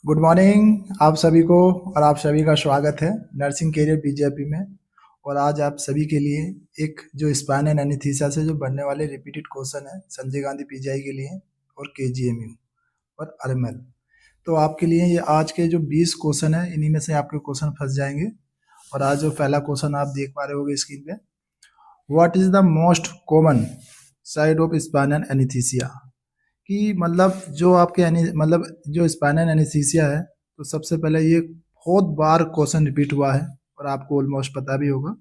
Good morning आप सभी को। और आप सभी का स्वागत है नर्सिंग कैरियर बीजेपी में। और आज आप सभी के लिए एक जो स्पाइन एंड एनेस्थीसिया से जो बनने वाले रिपीटेड क्वेश्चन है संजय गांधी पीजीआई के लिए और केजीएमयू और आरएमएल। तो आपके लिए ये आज के जो 20 क्वेश्चन है इन्हीं में से आपके क्वेश्चन फंस जाएंगे। और आज जो पहला क्वेश्चन आप देख पा रहे होगे स्क्रीन पे, what is the most common side of spine and anaesthesia. कि मतलब जो आपके मतलब जो स्पाइनल एनेस्थीसिया है, तो सबसे पहले ये बहुत बार क्वेश्चन रिपीट हुआ है और आपको ऑलमोस्ट पता भी होगा।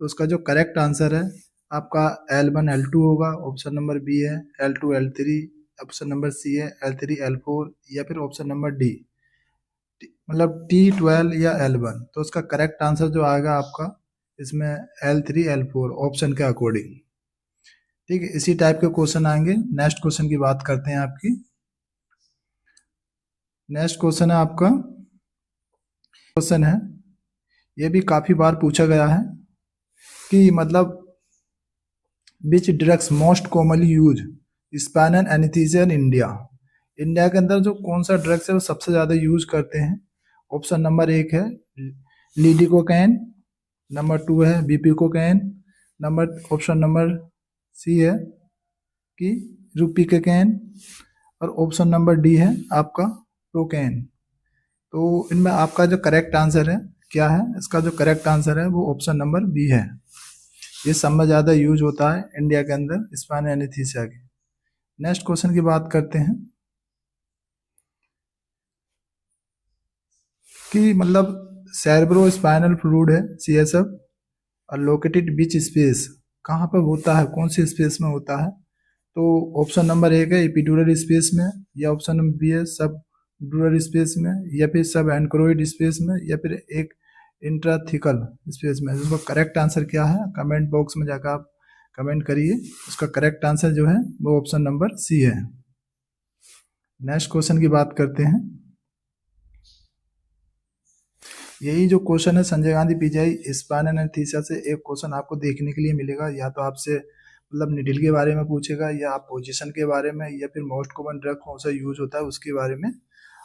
तो उसका जो करेक्ट आंसर है आपका L1 L2 होगा, ऑप्शन नंबर बी है L2 L3, ऑप्शन नंबर सी है L3 L4 या फिर ऑप्शन नंबर डी मतलब T12 या L1। तो उसका करेक्ट आंसर जो आएगा आपका इसमें L3 L4 ऑप्शन के अकॉर्डिंग। ठीक है, इसी टाइप के क्वेश्चन आएंगे। नेक्स्ट क्वेश्चन की बात करते हैं आपकी। नेक्स्ट क्वेश्चन है आपका, क्वेश्चन है ये भी काफी बार पूछा गया है कि मतलब which drugs most commonly use spinal anaesthesia in India. India के अंदर जो कौन सा ड्रग्स है वो सबसे ज्यादा यूज करते हैं। ऑप्शन नंबर 1 है लीडिकोकैन, नंबर 2 है बीपीकोकैन, ऑप्शन नंबर सी है कि रूपिकोकैन और ऑप्शन नंबर डी है आपका प्रोकैन। तो इनमें आपका जो करेक्ट आंसर है क्या है, इसका जो करेक्ट आंसर है वो ऑप्शन नंबर बी है। ये सब में ज़्यादा यूज होता है इंडिया के अंदर स्पाइनल एनेस्थीसिया के। नेक्स्ट क्वेश्चन की बात करते हैं कि मतलब सेरेब्रो स्पाइनल फ्लूइड है CSF और लोकेटेड बीच स्पेस, कहाँ पर होता है, कौन सी स्पेस में होता है। तो ऑप्शन नंबर 1 है एपिड्यूरल स्पेस में, या ऑप्शन नंबर बी है सब ड्यूरल स्पेस में, या फिर सब एनक्रोइड स्पेस में, या फिर एक इंट्राथिकल स्पेस में। इसका करेक्ट आंसर क्या है कमेंट बॉक्स में जाकर आप कमेंट करिए। उसका करेक्ट आंसर जो है वो ऑप्शन नंबर सी है। नेक्स्ट क्वेश्चन की बात करते हैं। यही जो क्वेश्चन है Sanjay Gandhi PGI spinal anaesthesia से एक क्वेश्चन आपको देखने के लिए मिलेगा। या तो आपसे मतलब निडिल के बारे में पूछेगा, या आप पोजीशन के बारे में, या फिर मोस्ट कॉमन ड्रग कौन सा यूज होता है उसके बारे में।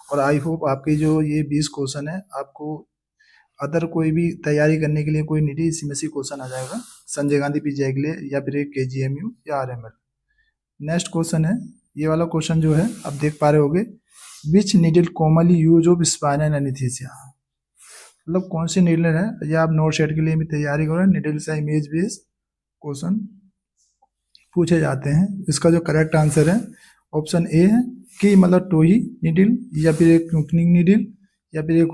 और आई होप आपके जो ये 20 क्वेश्चन है आपको अदर कोई भी तैयारी करने के लिए कोई नहीं, इसी में से क्वेश्चन आ जाएगा संजय गांधी पीजीआई के लिए, या फिर एक KGMU या RML। नेक्स्ट क्वेश्चन है, ये वाला क्वेश्चन जो है आप देख पा रहे होगे, which needle commonly use of spinal anaesthesia. मतलब कौन सी नीडल है, या आप नोट सेट के लिए भी तैयारी करो, नीडल से इमेज बेस्ड क्वेश्चन पूछे जाते हैं। इसका जो करेक्ट आंसर है ऑप्शन ए है कि मतलब टोही नीडल, या फिर एक क्यूकनिंग नीडल, या फिर एक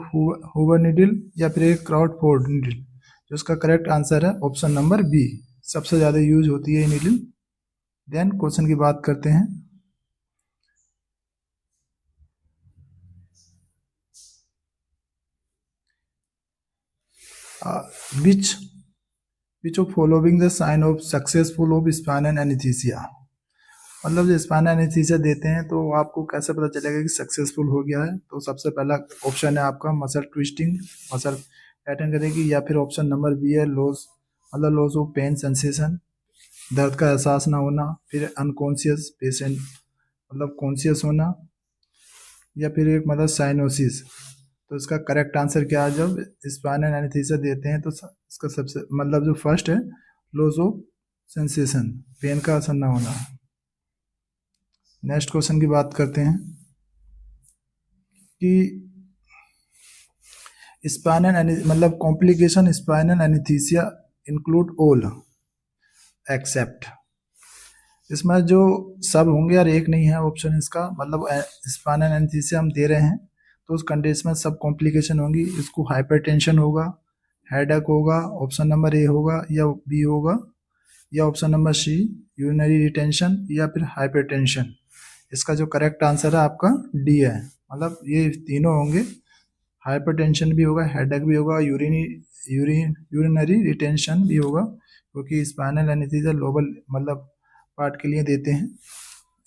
हूवर नीडल, या फिर एक क्राउडफोर्ड नीडल। जो इसका करेक्ट आंसर है ऑप्शन नंबर बी, सबसे ज़्यादा यूज होती है ये नीडल। देन क्वेश्चन की बात करते हैं। Which which of following the sign of successful of spinal anaesthesia. मतलब जो स्पाइनल एनेस्थीसिया देते हैं तो आपको कैसे पता चलेगा कि सक्सेसफुल हो गया है। तो सबसे पहला ऑप्शन है आपका मसल ट्विस्टिंग, मसल टाइटन करेगी, या फिर ऑप्शन नंबर बी है लॉस, मतलब लॉस ऑफ पेन सेंसेशन, दर्द का एहसास ना होना, फिर अनकॉन्शियस पेशेंट मतलब कॉन्शियस होना, या फिर एक मतलब साइनोसिस। तो इसका करेक्ट आंसर क्या है, जब स्पाइनल एनेस्थीसिया देते हैं तो इसका सबसे मतलब जो फर्स्ट है लॉस ऑफ सेंसेशन, पेन का असर ना होना। नेक्स्ट क्वेश्चन की बात करते हैं कि स्पाइनल मतलब complication spinal anaesthesia include all except. इसमें जो सब होंगे और एक नहीं है ऑप्शन इसका, मतलब स्पाइनल एनेस्थीसिया हम दे रहे हैं तो उस कंडीशन में सब कॉम्प्लिकेशन होंगी। इसको हाइपरटेंशन होगा, हेडेक होगा, ऑप्शन नंबर ए होगा या बी होगा, या option number C urinary retention, या फिर हाइपरटेंशन। इसका जो करेक्ट आंसर है आपका डी है, मतलब ये तीनों होंगे। हाइपरटेंशन भी होगा, हेडेक भी होगा, यूरिनरी रिटेंशन भी होगा, क्योंकि स्पाइनल एनेस्थीसिया लोबल मतलब पार्ट के लिए देते हैं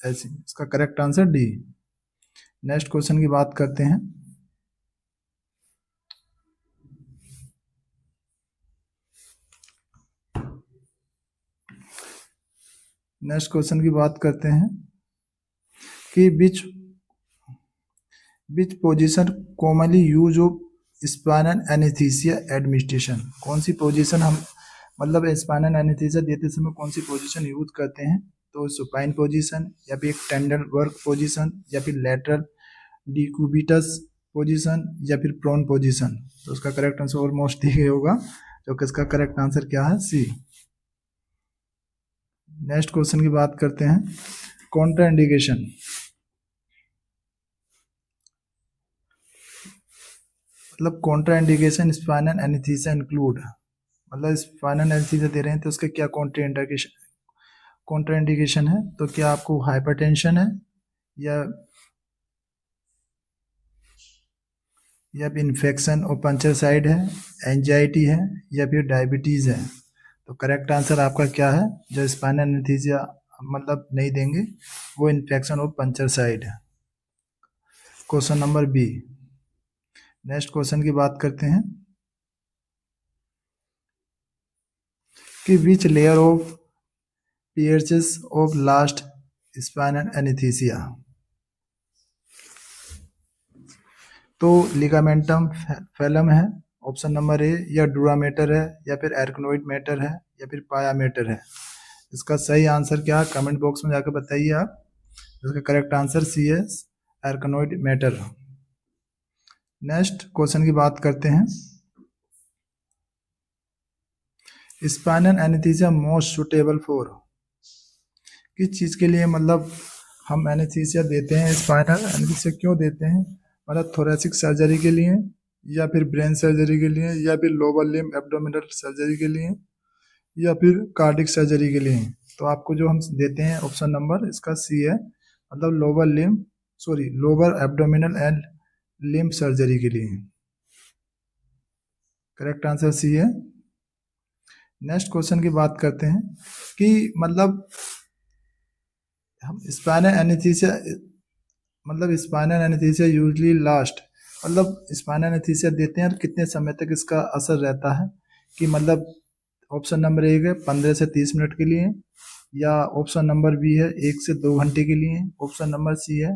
ऐसे। इसका correct answer D. Next question की बात करते हैं। नेक्स्ट क्वेश्चन की बात करते हैं कि which position commonly use of spinal anaesthesia administration, कौन सी पोजीशन हम मतलब स्पाइनल एनेस्थीसिया देते समय कौन सी पोजीशन यूज करते हैं? तो सुपाइन पोजीशन, या फिर टेंडर वर्क पोजीशन, या फिर लेटरल डिक्यूबिटस पोजीशन, या फिर प्रोन पोजीशन। तो उसका करेक्ट आंसर ऑलमोस्ट ये होगा, जो कि इसका करेक्ट आंसर क्या है? सी। नेक्स्ट क्वेश्चन की बात करते हैं, कॉन्ट्रा इंडिकेशन। मतलब Contra indication spinal anaesthesia include, मतलब स्पाइनल एनेस्थीसिया दे रहे हैं तो उसके क्या कॉन्ट्रा इंडिकेशन है? तो क्या आपको हाइपरटेंशन है, या फिर इन्फेक्शन और पंचर साइड है, एंजाइटी है, या फिर डायबिटीज़ है? तो करेक्ट आंसर आपका क्या है? जो स्पाइनल एनेस्थीसिया मतलब नहीं देंगे वो इन्फेक्शन और पंचर साइड है। Question number B. Next question की बात करते हैं कि which layer of pierces of last spinal anesthesia। तो लिगामेंटम फेलम है ऑप्शन नंबर ए, या डूरामेटर है, या फिर एर्कनोइड मैटर है, या फिर पाया मैटर है? इसका सही आंसर क्या है? कमेंट बॉक्स में जाकर बताइए आप। इसका करेक्ट आंसर सी है, एर्कनोइड मैटर। नेक्स्ट क्वेश्चन की बात करते हैं, spinal anaesthesia most suitable for, किस चीज़ के लिए मतलब हम एनेस्थीसिया देते हैं? स्पाइनल एनेस्थीसिया क्यों देते हैं? मतलब थोरेसिक सर्जरी के लिए, या फिर ब्रेन सर्जरी के लिए, या फिर लोअर लिम्ब एब्डोमिनल सर्जरी के लिए, या फिर कार्डिक सर्जरी के लिए? तो आपको जो हम देते हैं ऑप्शन नंबर इसका सी है, मतलब lower abdominal and limb surgery के लिए। करेक्ट आंसर सी है। नेक्स्ट क्वेश्चन की बात करते हैं कि मतलब हम स्पाइनल एनेस्थीसिया यूजली लास्ट, मतलब स्पाइनल एनेस्थीसिया देते हैं और कितने समय तक इसका असर रहता है? कि मतलब ऑप्शन नंबर ए है 15 से 30 मिनट के लिए, या ऑप्शन नंबर बी है 1 से 2 घंटे के लिए, ऑप्शन नंबर सी है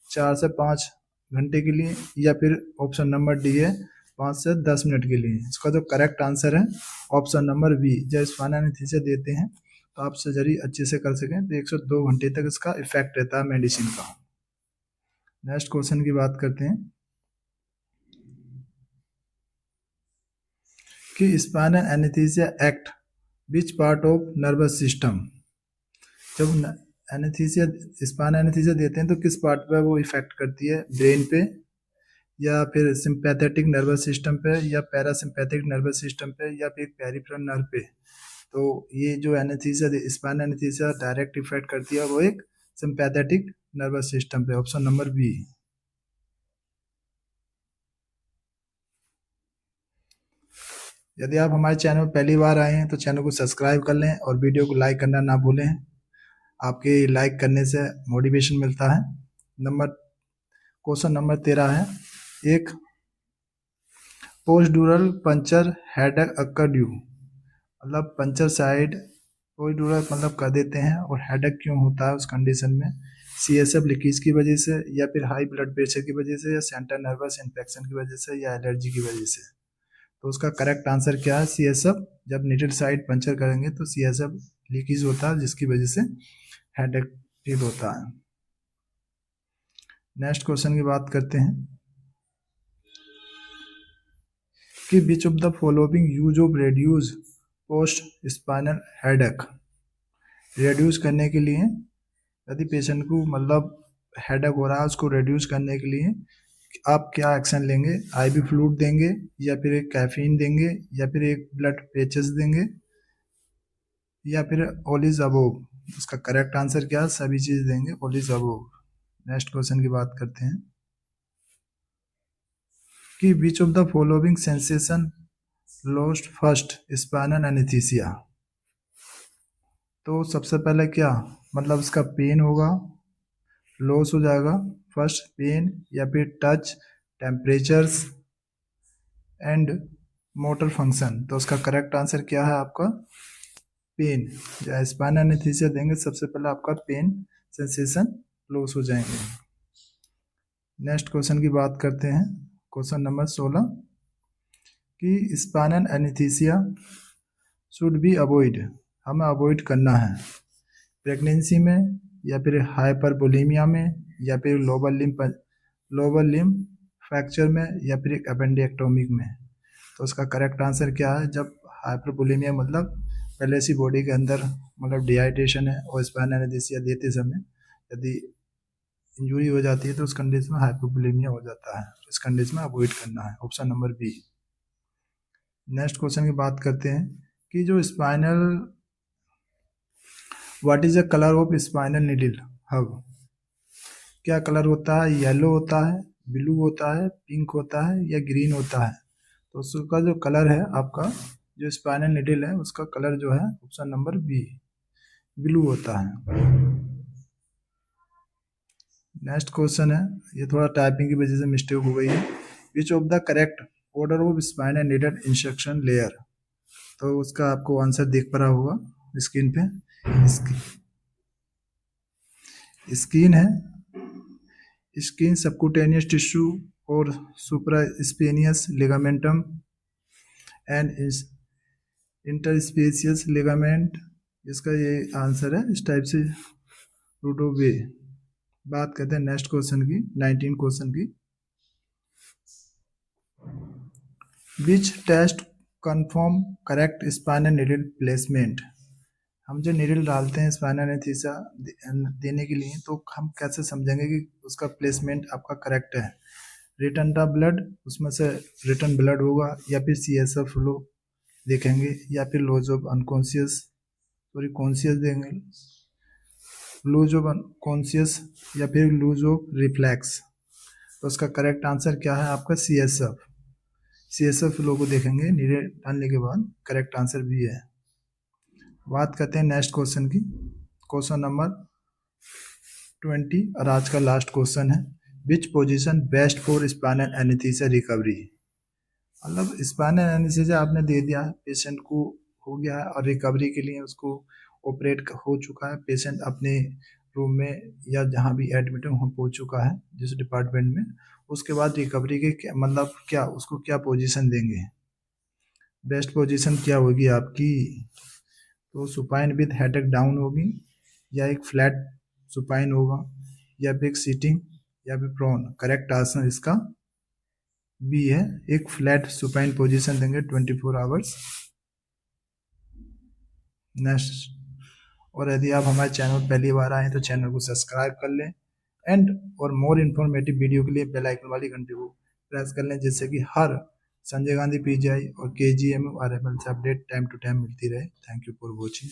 4 से 5 घंटे के लिए, या फिर ऑप्शन नंबर डी है 5 से 10 मिनट के लिए? इसका जो करेक्ट आंसर है ऑप्शन नंबर बी। जब स्पाइनल एनेस्थीसिया देते हैं तो आप सर्जरी अच्छे से कर सकें तो 1 से 2 घंटे तक इसका इफेक्ट रहता है मेडिसिन का। नेक्स्ट क्वेश्चन की बात करते हैं कि spinal anaesthesia act which part of nervous system. जब स्पाइनल एनेस्थीसिया देते हैं तो किस पार्ट पे वो इफेक्ट करती है? ब्रेन पे, या फिर सिंपैथेटिक नर्वस सिस्टम पे, या पैरासिम्पैथिक नर्वस सिस्टम पे, या फिर पेरिफेरल नर्व पे? तो ये जो anaesthesia spinal anaesthesia direct effect करती है वो एक सिंपैथेटिक नर्वस सिस्टम पे, ऑप्शन नंबर बी। यदि आप हमारे चैनल में पहली बार आए हैं तो चैनल को सब्सक्राइब कर लें और वीडियो को लाइक करना ना भूलें। आपके लाइक करने से मोटिवेशन मिलता है। क्वेश्चन नंबर 13 है, एक पोस्टड्यूरल पंचर हेडेक अक्कर ड्यू, मतलब पंचर साइड पोस्टड्यूरल मतलब कर देते हैं और हेडेक क्यों होता है उस कंडीशन में? CSF लीकेज की वजह से, या फिर हाई ब्लड प्रेशर की वजह से, या सेंट्रल नर्वस इन्फेक्शन की वजह से, या एलर्जी की वजह से? तो उसका करेक्ट आंसर क्या है? CSF। जब नीडल साइड पंचर करेंगे तो CSF लीकेज होता है जिसकी वजह से हेडेक फील होता है। नेक्स्ट क्वेश्चन की बात करते हैं कि which of the following use of reduce post spinal headache. Reduce करने के लिए यदि पेशेंट को मतलब हेडेक हो रहा है उसको रेड्यूस करने के लिए आप क्या एक्शन लेंगे? IV फ्लूइड देंगे, या फिर एक कैफीन देंगे, या फिर एक ब्लड पैचेस देंगे, या फिर ऑल इज अबोव? इसका करेक्ट आंसर क्या है? सभी चीज देंगे, all is above. Next question की बात करते हैं कि which of the following sensation lost first spinal anaesthesia. तो सबसे पहले क्या मतलब इसका पेन होगा, लॉस हो जाएगा फर्स्ट पेन, या फिर touch, temperatures and motor function? तो उसका करेक्ट आंसर क्या है आपका? पेन। या स्पाइनल एनेस्थीसिया देंगे सबसे पहले आपका पेन सेंसेशन लॉस हो जाएंगे। नेक्स्ट क्वेश्चन की बात करते हैं, क्वेश्चन नंबर 16 कि spinal anaesthesia should be avoid, हमें अवॉइड करना है प्रेगनेंसी में या फिर हाइपरबोलीमिया में या फिर लोअर लिम्ब फ्रैक्चर में या फिर एपेंडेक्टोमी में। तो उसका करेक्ट आंसर क्या है? जब हाइपरबोलीमिया मतलब पहले से बॉडी के अंदर मतलब डिहाइड्रेशन है और स्पाइनल एनेस्थीसिया देते समय यदि इंजरी हो जाती है तो उस कंडीशन में हाइपरबोलीमिया हो जाता है। इस कंडीशन में अवॉइड करना है, option number B. Next question की बात करते हैं कि जो spinal what is the colour of spinal needle hub, क्या कलर होता है? येलो होता है, ब्लू होता है, पिंक होता है या ग्रीन होता है? तो उसका जो कलर है आपका जो स्पाइनल नीडल है उसका कलर जो है ऑप्शन नंबर बी ब्लू होता है। नेक्स्ट क्वेश्चन है, ये थोड़ा टाइपिंग की वजह से मिस्टेक हो गई है। Which of the correct order of spinal needle instruction layer, तो उसका आपको आंसर दिख पा रहा होगा स्क्रीन पे। स्किन है, स्किन सबक्यूटेनियस टिश्यू और सुप्रास्पेनियस लिगामेंटम एंड इंटरस्पेशियस लिगामेंट, इसका ये आंसर है इस टाइप से रूट ऑफ वे। बात करते हैं नेक्स्ट क्वेश्चन की, 19 क्वेश्चन की। Which test confirm correct spinal needle placement, हम जो नीडल डालते हैं स्पाइनल एनेस्थीसिया देने के लिए तो हम कैसे समझेंगे कि उसका प्लेसमेंट आपका करेक्ट है? रिटर्न द ब्लड, उसमें से रिटर्न ब्लड होगा या फिर CSF फ्लो देखेंगे या फिर loss of unconscious sorry conscious देंगे, लूज ऑफ अनकॉन्शियस या फिर लूज ऑफ रिफ्लेक्स। तो उसका करेक्ट आंसर क्या है आपका? CSF फ्लो को देखेंगे नीडल डालने के बाद, करेक्ट आंसर भी है। बात करते हैं नेक्स्ट क्वेश्चन की, क्वेश्चन नंबर 20 और आज का लास्ट क्वेश्चन है। Which position best for spinal anaesthesia recovery, मतलब स्पाइनल एनेस्थीसिया आपने दे दिया है पेशेंट को, हो गया है और रिकवरी के लिए उसको ऑपरेट हो चुका है, पेशेंट अपने रूम में या जहाँ भी एडमिट हो पहुँच चुका है जिस डिपार्टमेंट में, उसके बाद रिकवरी के मतलब क्या उसको क्या पोजीशन देंगे? बेस्ट पोजीशन क्या होगी आपकी? तो सुपाइन विद हेडेक डाउन होगी या एक फ्लैट सुपाइन होगा या फिर एक सीटिंग या फिर प्रोन। करेक्ट आंसर इसका बी है, एक फ्लैट सुपाइन पोजीशन देंगे 24 आवर्स। नेक्स्ट, और यदि आप हमारे चैनल पहली बार आए तो चैनल को सब्सक्राइब कर लें एंड और मोर इन्फॉर्मेटिव वीडियो के लिए बेल आइकन वाली घंटे को प्रेस कर लें जिससे कि हर संजय गांधी PGI और KGM RML से अपडेट टाइम टू टाइम मिलती रहे। Thank you for watching.